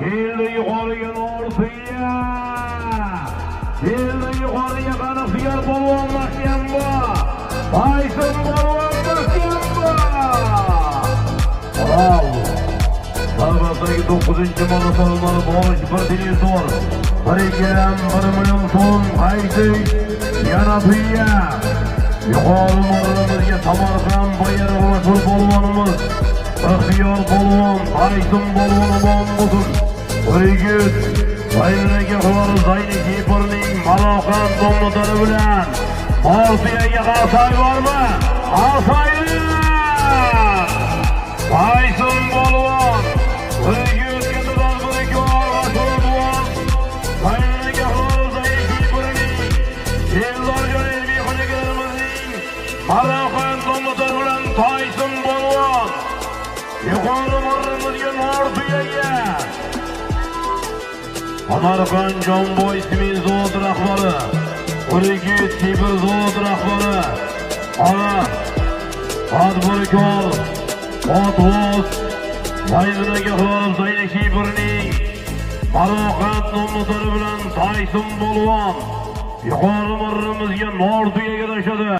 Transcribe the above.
Keldi yuqoriga Norsiya. Keldi yuqoriga Qanaqsiyar polvon mahkamba. Baysin polvon mahkamba. Bravo. Navbatdagi 9-marotonni borish bir televizor. 1 million so'm qaysi yana piya. Yuqori marramizga Samarqand bayrog'i mashhur polvonimiz Ixtiyor polvon, Baysin polvon omon bo'lsin. O'ygut bayraga qolari Zayni Kipirning Maloqand domlodari bilan Ortiyaga qarsak bormi? Qarsaydi! Baysin polvon, O'ygut kattadan birikor va polvon bayraga qolari Zayni Kipirning Eldorjon ilmiy xo'jagarimizning Maloqand domlodari bilan Baysin polvon yuqori marramizga Norsiyaga Samarqand Jonboy Simin zavod rahbari, O'rigit Sibir zavod rahbari, ana tadbirkor Otvoz Bayzinaga xilolib Zayni Kipirning Maloqand nomlari bilan Baysin polvon yuqori marramizga Norsiyaga tashladi.